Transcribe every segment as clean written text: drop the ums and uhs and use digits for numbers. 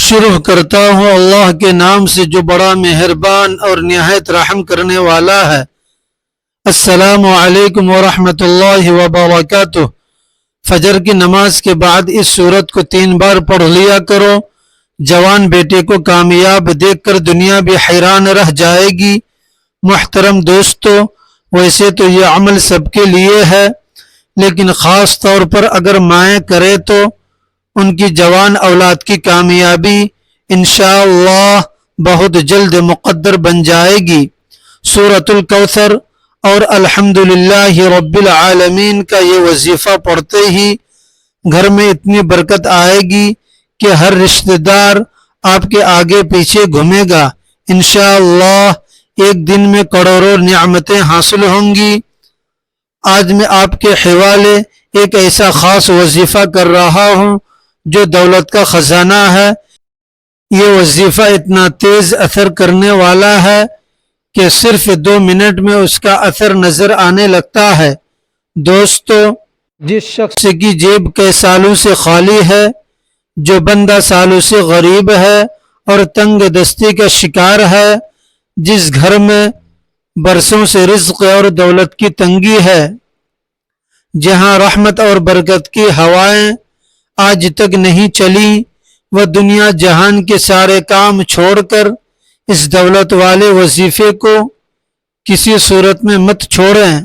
شروع کرتا ہوں اللہ کے نام سے جو بڑا مہربان اور نہایت رحم کرنے والا ہے۔ السلام علیکم ورحمۃ اللہ وبرکاتہ۔ فجر کی نماز کے بعد اس سورت کو 3 بار پڑھ لیا کرو۔ جوان بیٹے کو کامیاب دیکھ کر دنیا بھی حیران رہ جائے گی۔ محترم دوستو، ویسے تو یہ عمل سب کے لیے ہے، لیکن خاص طور پر اگر مائیں کرے تو ان کی جوان اولاد کی کامیابی انشاءاللہ بہت جلد مقدر بن جائے گی۔ سورۃ الکوثر اور الحمدللہ رب العالمین کا یہ وظیفہ پڑھتے ہی گھر میں اتنی برکت آئے گی کہ ہر رشتہ دار آپ کے آگے پیچھے گھومے گا۔ انشاءاللہ ایک دن میں کروڑوں نعمتیں حاصل ہوں گی۔ آج میں آپ کے حوالے ایک ایسا خاص وظیفہ کر رہا ہوں جو دولت کا خزانہ ہے۔ یہ وظیفہ اتنا تیز اثر کرنے والا ہے کہ صرف 2 منٹ میں اس کا اثر نظر آنے لگتا ہے۔ دوستو، جس شخص کی جیب کئی سالوں سے خالی ہے، جو بندہ سالوں سے غریب ہے اور تنگ دستی کا شکار ہے، جس گھر میں برسوں سے رزق اور دولت کی تنگی ہے، جہاں رحمت اور برکت کی ہوائیں آج تک نہیں چلی، وہ دنیا جہان کے سارے کام چھوڑ کر اس دولت والے وظیفے کو کسی صورت میں مت چھوڑیں۔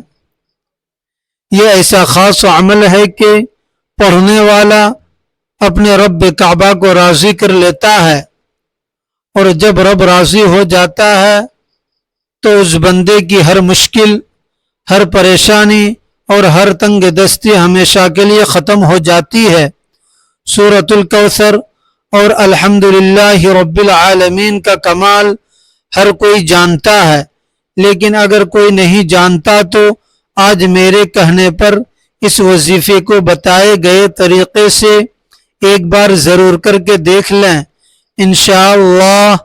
یہ ایسا خاص عمل ہے کہ پڑھنے والا اپنے رب کعبہ کو راضی کر لیتا ہے، اور جب رب راضی ہو جاتا ہے تو اس بندے کی ہر مشکل، ہر پریشانی اور ہر تنگ دستی ہمیشہ کے لیے ختم ہو جاتی ہے۔ سورۃ الکوثر اور الحمدللہ رب العالمین کا کمال ہر کوئی جانتا ہے، لیکن اگر کوئی نہیں جانتا تو آج میرے کہنے پر اس وظیفے کو بتائے گئے طریقے سے ایک بار ضرور کر کے دیکھ لیں۔ انشاءاللہ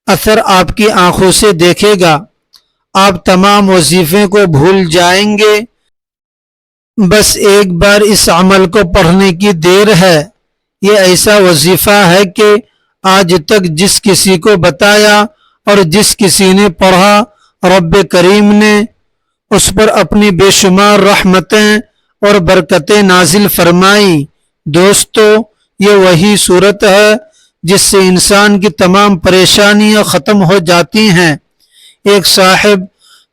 اثر آپ کی آنکھوں سے دیکھے گا۔ آپ تمام وظیفے کو بھول جائیں گے۔ بس ایک بار اس عمل کو پڑھنے کی دیر ہے۔ یہ ایسا وظیفہ ہے کہ آج تک جس کسی کو بتایا اور جس کسی نے پڑھا، رب کریم نے اس پر اپنی بے شمار رحمتیں اور برکتیں نازل فرمائی۔ دوستو، یہ وہی صورت ہے جس سے انسان کی تمام پریشانیاں ختم ہو جاتی ہیں۔ ایک صاحب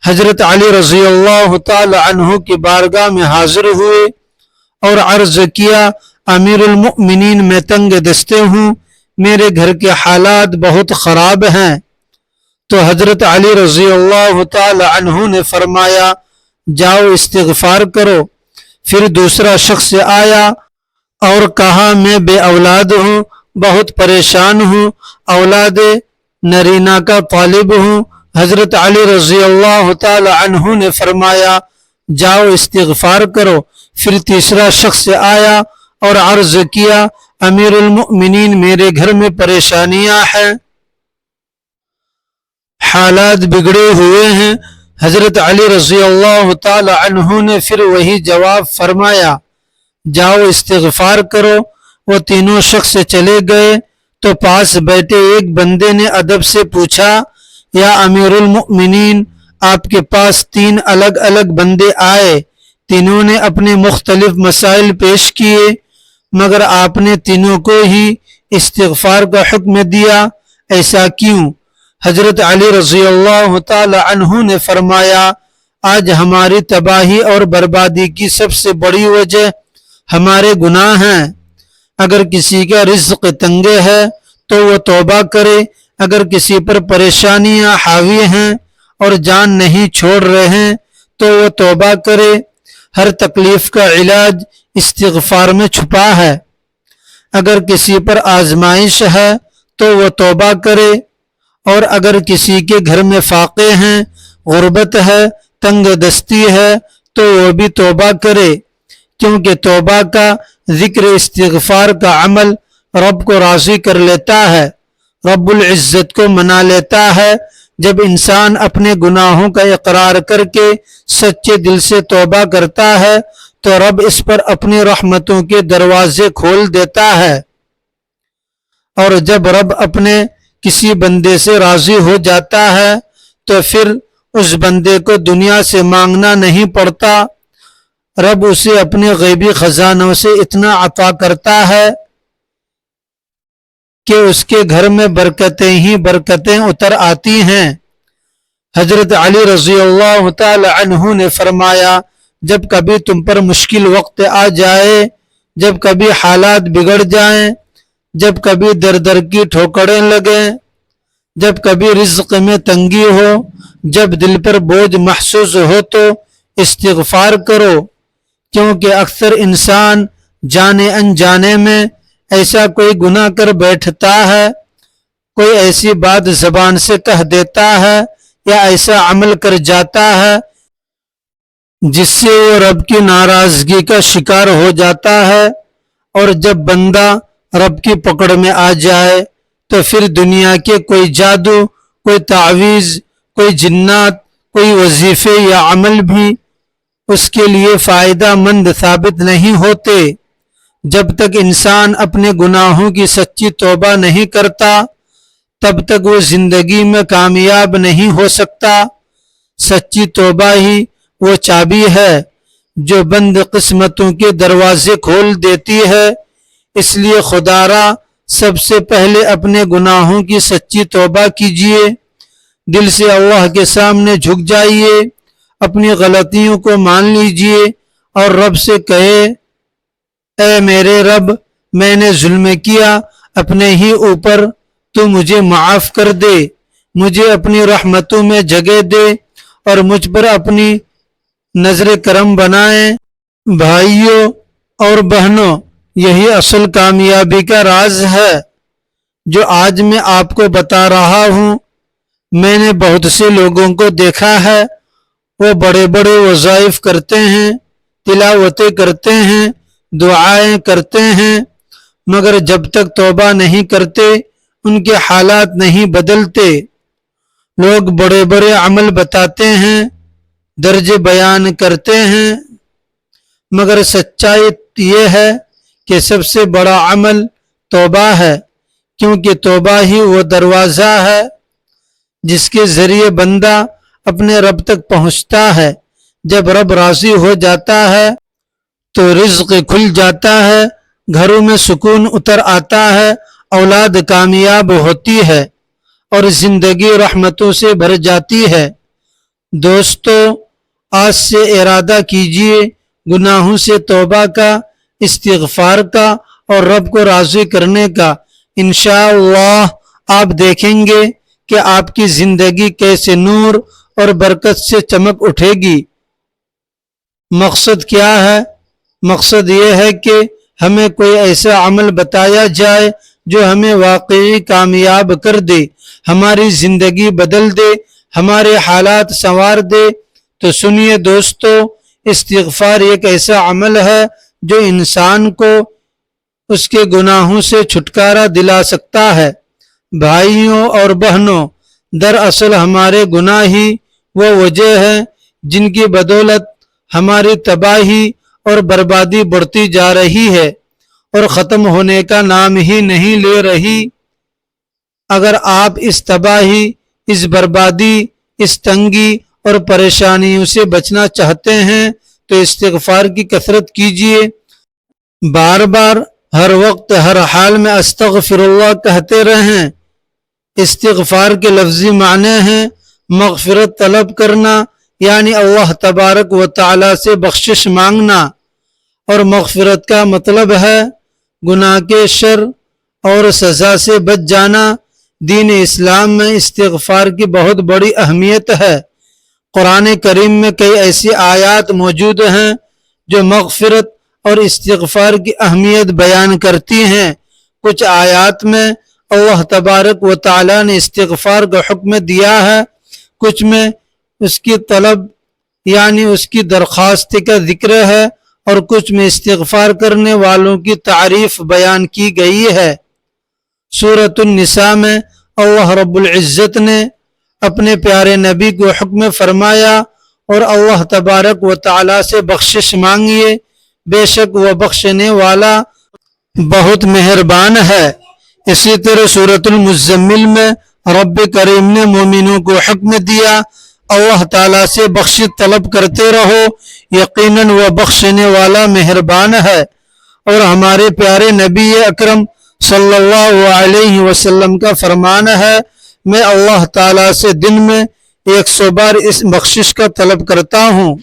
حضرت علی رضی اللہ تعالی عنہ کی بارگاہ میں حاضر ہوئے اور عرض کیا، امیر المؤمنین میں تنگ دستے ہوں، میرے گھر کے حالات بہت خراب ہیں۔ تو حضرت علی رضی اللہ تعالی عنہ نے فرمایا، جاؤ استغفار کرو۔ پھر دوسرا شخص آیا اور کہا، میں بے اولاد ہوں، بہت پریشان ہوں، اولاد نرینہ کا طالب ہوں۔ حضرت علی رضی اللہ تعالی عنہ نے فرمایا، جاؤ استغفار کرو۔ پھر تیسرا شخص آیا اور عرض کیا، امیر المؤمنین میرے گھر میں پریشانیاں ہیں، حالات بگڑے ہوئے ہیں۔ حضرت علی رضی اللہ تعالی عنہ نے پھر وہی جواب فرمایا، جاؤ استغفار کرو۔ وہ تینوں شخص چلے گئے تو پاس بیٹھے ایک بندے نے ادب سے پوچھا، یا امیر المؤمنین، آپ کے پاس 3 الگ الگ بندے آئے، تینوں نے اپنے مختلف مسائل پیش کیے، مگر آپ نے تینوں کو ہی استغفار کا حکم دیا، ایسا کیوں؟ حضرت علی رضی اللہ تعالی عنہ نے فرمایا، آج ہماری تباہی اور بربادی کی سب سے بڑی وجہ ہمارے گناہ ہیں۔ اگر کسی کا رزق تنگ ہے تو وہ توبہ کرے، اگر کسی پر پریشانیاں حاوی ہیں اور جان نہیں چھوڑ رہے ہیں تو وہ توبہ کرے۔ ہر تکلیف کا علاج استغفار میں چھپا ہے۔ اگر کسی پر آزمائش ہے تو وہ توبہ کرے، اور اگر کسی کے گھر میں فاقے ہیں، غربت ہے، تنگ دستی ہے تو وہ بھی توبہ کرے، کیونکہ توبہ کا ذکر، استغفار کا عمل رب کو راضی کر لیتا ہے، رب العزت کو منا لیتا ہے۔ جب انسان اپنے گناہوں کا اقرار کر کے سچے دل سے توبہ کرتا ہے تو رب اس پر اپنی رحمتوں کے دروازے کھول دیتا ہے۔ اور جب رب اپنے کسی بندے سے راضی ہو جاتا ہے تو پھر اس بندے کو دنیا سے مانگنا نہیں پڑتا، رب اسے اپنے غیبی خزانوں سے اتنا عطا کرتا ہے کہ اس کے گھر میں برکتیں ہی برکتیں اتر آتی ہیں۔ حضرت علی رضی اللہ تعالی عنہ نے فرمایا، جب کبھی تم پر مشکل وقت آ جائے، جب کبھی حالات بگڑ جائیں، جب کبھی در در کی ٹھوکریں لگیں، جب کبھی رزق میں تنگی ہو، جب دل پر بوجھ محسوس ہو تو استغفار کرو، کیونکہ اکثر انسان جانے انجانے میں ایسا کوئی گناہ کر بیٹھتا ہے، کوئی ایسی بات زبان سے کہہ دیتا ہے یا ایسا عمل کر جاتا ہے جس سے وہ رب کی ناراضگی کا شکار ہو جاتا ہے، اور جب بندہ رب کی پکڑ میں آ جائے تو پھر دنیا کے کوئی جادو، کوئی تعویذ، کوئی جنات، کوئی وظیفے یا عمل بھی اس کے لیے فائدہ مند ثابت نہیں ہوتے۔ جب تک انسان اپنے گناہوں کی سچی توبہ نہیں کرتا تب تک وہ زندگی میں کامیاب نہیں ہو سکتا۔ سچی توبہ ہی وہ چابی ہے جو بند قسمتوں کے دروازے کھول دیتی ہے، اس لیے خدا را سب سے پہلے اپنے گناہوں کی سچی توبہ کیجیے، دل سے اللہ کے سامنے جھک جائیے، اپنی غلطیوں کو مان لیجیے اور رب سے کہے، اے میرے رب، میں نے ظلم کیا اپنے ہی اوپر، تو مجھے معاف کر دے، مجھے اپنی رحمتوں میں جگہ دے اور مجھ پر اپنی نظر کرم بنائیں۔ بھائیوں اور بہنوں، یہی اصل کامیابی کا راز ہے جو آج میں آپ کو بتا رہا ہوں۔ میں نے بہت سے لوگوں کو دیکھا ہے، وہ بڑے بڑے وظائف کرتے ہیں، تلاوتیں کرتے ہیں، دعائیں کرتے ہیں، مگر جب تک توبہ نہیں کرتے ان کے حالات نہیں بدلتے۔ لوگ بڑے بڑے عمل بتاتے ہیں، درج بیان کرتے ہیں، مگر سچائی یہ ہے کہ سب سے بڑا عمل توبہ ہے، کیونکہ توبہ ہی وہ دروازہ ہے جس کے ذریعے بندہ اپنے رب تک پہنچتا ہے۔ جب رب راضی ہو جاتا ہے تو رزق کھل جاتا ہے، گھروں میں سکون اتر آتا ہے، اولاد کامیاب ہوتی ہے اور زندگی رحمتوں سے بھر جاتی ہے۔ دوستو، آج سے ارادہ کیجئے گناہوں سے توبہ کا، استغفار کا اور رب کو راضی کرنے کا۔ انشاءاللہ آپ دیکھیں گے کہ آپ کی زندگی کیسے نور اور برکت سے چمک اٹھے گی۔ مقصد کیا ہے؟ مقصد یہ ہے کہ ہمیں کوئی ایسا عمل بتایا جائے جو ہمیں واقعی کامیاب کر دے، ہماری زندگی بدل دے، ہمارے حالات سنوار دے۔ تو سنیے دوستو، استغفار ایک ایسا عمل ہے جو انسان کو اس کے گناہوں سے چھٹکارا دلا سکتا ہے۔ بھائیوں اور بہنوں، دراصل ہمارے گناہ ہی وہ وجہ ہیں جن کی بدولت ہماری تباہی اور بربادی بڑھتی جا رہی ہے اور ختم ہونے کا نام ہی نہیں لے رہی۔ اگر آپ اس تباہی، اس بربادی، اس تنگی اور پریشانیوں سے بچنا چاہتے ہیں تو استغفار کی کثرت کیجیے، بار بار، ہر وقت، ہر حال میں استغفر اللہ کہتے رہیں۔ استغفار کے لفظی معنی ہیں مغفرت طلب کرنا، یعنی اللہ تبارک و تعالی سے بخشش مانگنا، اور مغفرت کا مطلب ہے گناہ کے شر اور سزا سے بچ جانا۔ دین اسلام میں استغفار کی بہت بڑی اہمیت ہے۔ قرآن کریم میں کئی ایسی آیات موجود ہیں جو مغفرت اور استغفار کی اہمیت بیان کرتی ہیں۔ کچھ آیات میں اللہ تبارک و تعالی نے استغفار کا حکم دیا ہے، کچھ میں اس کی طلب یعنی اس کی درخواست کا ذکر ہے، اور کچھ میں استغفار کرنے والوں کی تعریف بیان کی گئی ہے۔ سورۃ النساء میں اللہ رب العزت نے اپنے پیارے نبی کو حکم فرمایا اور اللہ تبارک و تعالی سے بخشش مانگیے، بے شک وہ بخشنے والا بہت مہربان ہے۔ اسی طرح سورۃ المزمل میں رب کریم نے مومنوں کو حکم دیا اللہ تعالیٰ سے بخشش طلب کرتے رہو، یقیناً وہ بخشنے والا مہربان ہے۔ اور ہمارے پیارے نبی اکرم صلی اللہ علیہ وسلم کا فرمان ہے، میں اللہ تعالیٰ سے دن میں 100 بار اس بخشش کا طلب کرتا ہوں۔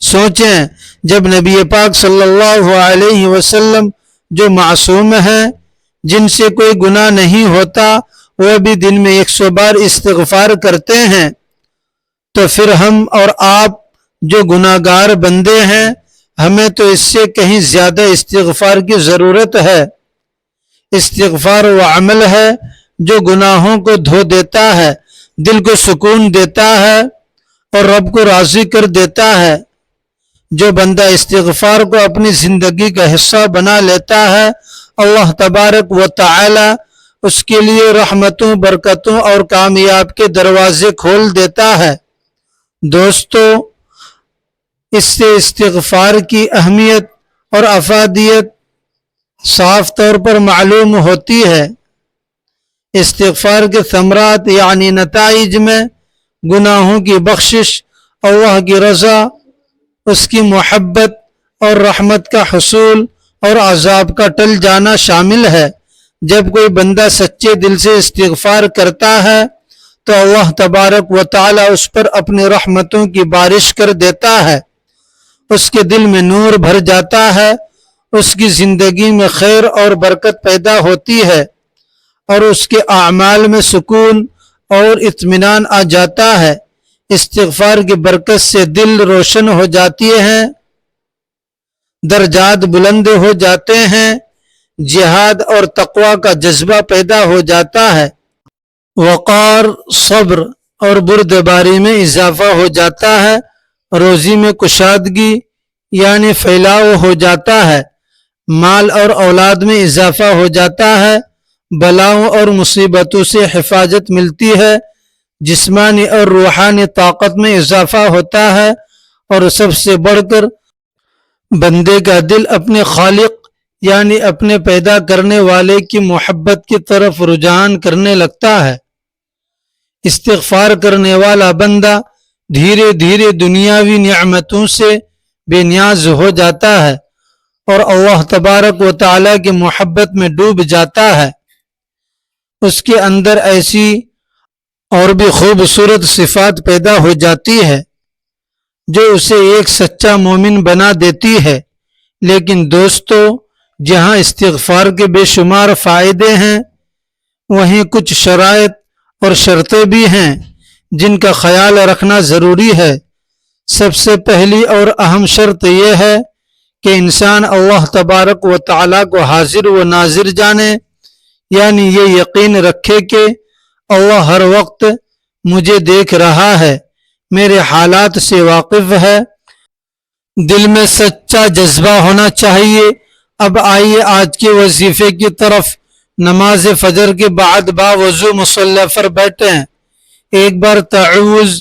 سوچیں، جب نبی پاک صلی اللہ علیہ وسلم جو معصوم ہیں، جن سے کوئی گناہ نہیں ہوتا، وہ بھی دن میں 100 بار استغفار کرتے ہیں، تو پھر ہم اور آپ جو گناہ گار بندے ہیں، ہمیں تو اس سے کہیں زیادہ استغفار کی ضرورت ہے۔ استغفار وہ عمل ہے جو گناہوں کو دھو دیتا ہے، دل کو سکون دیتا ہے اور رب کو راضی کر دیتا ہے۔ جو بندہ استغفار کو اپنی زندگی کا حصہ بنا لیتا ہے، اللہ تبارک و تعالی اس کے لیے رحمتوں، برکتوں اور کامیاب کے دروازے کھول دیتا ہے۔ دوستو، اس سے استغفار کی اہمیت اور افادیت صاف طور پر معلوم ہوتی ہے۔ استغفار کے ثمرات یعنی نتائج میں گناہوں کی بخشش، اللہ کی رضا، اس کی محبت اور رحمت کا حصول اور عذاب کا ٹل جانا شامل ہے۔ جب کوئی بندہ سچے دل سے استغفار کرتا ہے تو اللہ تبارک و تعالی اس پر اپنی رحمتوں کی بارش کر دیتا ہے، اس کے دل میں نور بھر جاتا ہے، اس کی زندگی میں خیر اور برکت پیدا ہوتی ہے اور اس کے اعمال میں سکون اور اطمینان آ جاتا ہے۔ استغفار کی برکت سے دل روشن ہو جاتی ہیں، درجات بلند ہو جاتے ہیں، جہاد اور تقوی کا جذبہ پیدا ہو جاتا ہے، وقار، صبر اور بردباری میں اضافہ ہو جاتا ہے، روزی میں کشادگی یعنی پھیلاؤ ہو جاتا ہے، مال اور اولاد میں اضافہ ہو جاتا ہے، بلاؤں اور مصیبتوں سے حفاظت ملتی ہے، جسمانی اور روحانی طاقت میں اضافہ ہوتا ہے، اور سب سے بڑھ کر بندے کا دل اپنے خالق یعنی اپنے پیدا کرنے والے کی محبت کی طرف رجحان کرنے لگتا ہے۔ استغفار کرنے والا بندہ دھیرے دھیرے دنیاوی نعمتوں سے بے نیاز ہو جاتا ہے اور اللہ تبارک و تعالی کی محبت میں ڈوب جاتا ہے۔ اس کے اندر ایسی اور بھی خوبصورت صفات پیدا ہو جاتی ہے جو اسے ایک سچا مومن بنا دیتی ہے۔ لیکن دوستو، جہاں استغفار کے بے شمار فائدے ہیں، وہیں کچھ شرائط اور شرطیں بھی ہیں جن کا خیال رکھنا ضروری ہے۔ سب سے پہلی اور اہم شرط یہ ہے کہ انسان اللہ تبارک و تعالیٰ کو حاضر و ناظر جانے، یعنی یہ یقین رکھے کہ اللہ ہر وقت مجھے دیکھ رہا ہے، میرے حالات سے واقف ہے۔ دل میں سچا جذبہ ہونا چاہیے۔ اب آئیے آج کے وظیفے کی طرف۔ نماز فجر کے بعد باوضو مصلی پر بیٹھیں، ایک بار تعوذ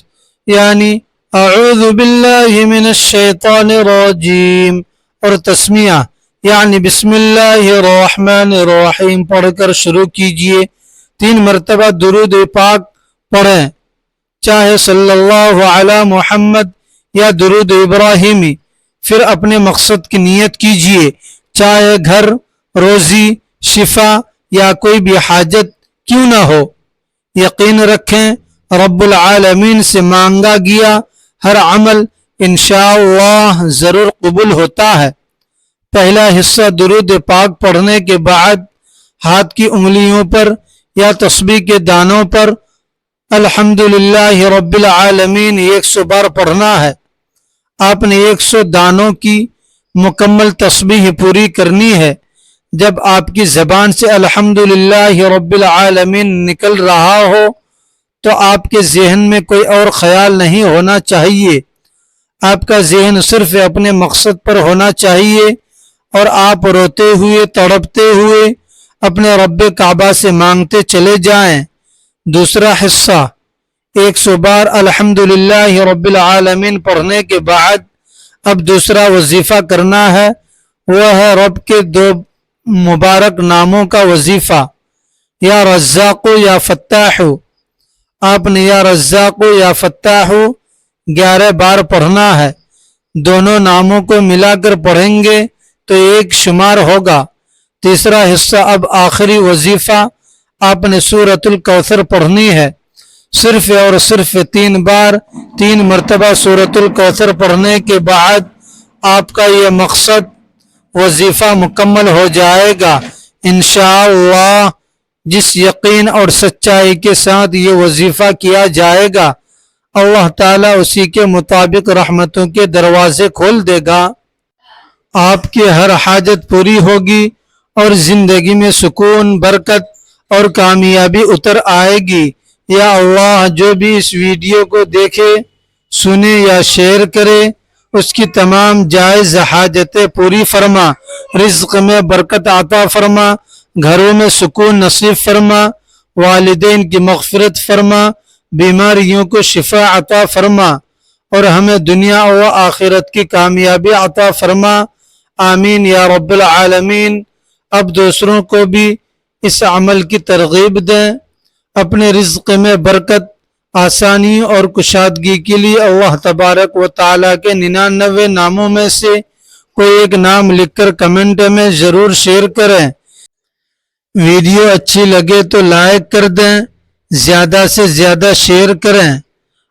یعنی اعوذ باللہ من الشیطان الرجیم اور تسمیہ یعنی بسم اللہ الرحمن الرحیم پڑھ کر شروع کیجئے۔ 3 مرتبہ درود پاک پڑھیں، چاہے صلی اللہ علی محمد یا درود ابراہیمی۔ پھر اپنے مقصد کی نیت کیجئے، چاہے گھر، روزی، شفا یا کوئی بھی حاجت کیوں نہ ہو۔ یقین رکھیں رب العالمین سے مانگا گیا ہر عمل انشاءاللہ ضرور قبول ہوتا ہے۔ پہلا حصہ درود پاک پڑھنے کے بعد ہاتھ کی انگلیوں پر یا تسبیح کے دانوں پر الحمدللہ رب العالمین 100 بار پڑھنا ہے۔ آپ نے 100 دانوں کی مکمل تسبیح پوری کرنی ہے۔ جب آپ کی زبان سے الحمدللہ رب العالمین نکل رہا ہو تو آپ کے ذہن میں کوئی اور خیال نہیں ہونا چاہیے، آپ کا ذہن صرف اپنے مقصد پر ہونا چاہیے اور آپ روتے ہوئے، تڑپتے ہوئے اپنے رب کعبہ سے مانگتے چلے جائیں۔ دوسرا حصہ 100 بار الحمدللہ رب العالمین پڑھنے کے بعد اب دوسرا وظیفہ کرنا ہے، وہ ہے رب کے 2 مبارک ناموں کا وظیفہ، یا رزاق یا فتاح، آپ نے یا رزاق یا فتاح 11 بار پڑھنا ہے۔ دونوں ناموں کو ملا کر پڑھیں گے تو ایک شمار ہوگا۔ تیسرا حصہ، اب آخری وظیفہ، آپ نے سورۃ الکوثر پڑھنی ہے۔ صرف اور صرف 3 بار 3 مرتبہ سورۃ الکوثر پڑھنے کے بعد آپ کا یہ مقصد وظیفہ مکمل ہو جائے گا انشاءاللہ۔ جس یقین اور سچائی کے ساتھ یہ وظیفہ کیا جائے گا، اللہ تعالیٰ اسی کے مطابق رحمتوں کے دروازے کھول دے گا، آپ کی ہر حاجت پوری ہوگی اور زندگی میں سکون، برکت اور کامیابی اتر آئے گی۔ یا اللہ، جو بھی اس ویڈیو کو دیکھے، سنے یا شیئر کرے، اس کی تمام جائز حاجتیں پوری فرما، رزق میں برکت عطا فرما، گھروں میں سکون نصیب فرما، والدین کی مغفرت فرما، بیماریوں کو شفا عطا فرما، اور ہمیں دنیا و آخرت کی کامیابی عطا فرما، آمین یا رب العالمین۔ اب دوسروں کو بھی اس عمل کی ترغیب دیں۔ اپنے رزق میں برکت، آسانی اور کشادگی کے لیے اللہ تبارک و تعالیٰ کے 99 ناموں میں سے کوئی ایک نام لکھ کر کمنٹ میں ضرور شیئر کریں۔ ویڈیو اچھی لگے تو لائک کر دیں، زیادہ سے زیادہ شیئر کریں،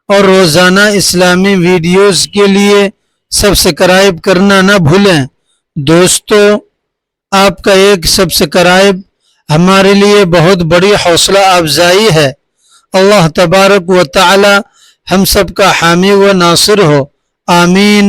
اور روزانہ اسلامی ویڈیوز کے لیے سبسکرائب کرنا نہ بھولیں۔ دوستو، آپ کا ایک سبسکرائب ہمارے لیے بہت بڑی حوصلہ افزائی ہے۔ اللہ تبارک و تعالی ہم سب کا حامی و ناصر ہو، آمین۔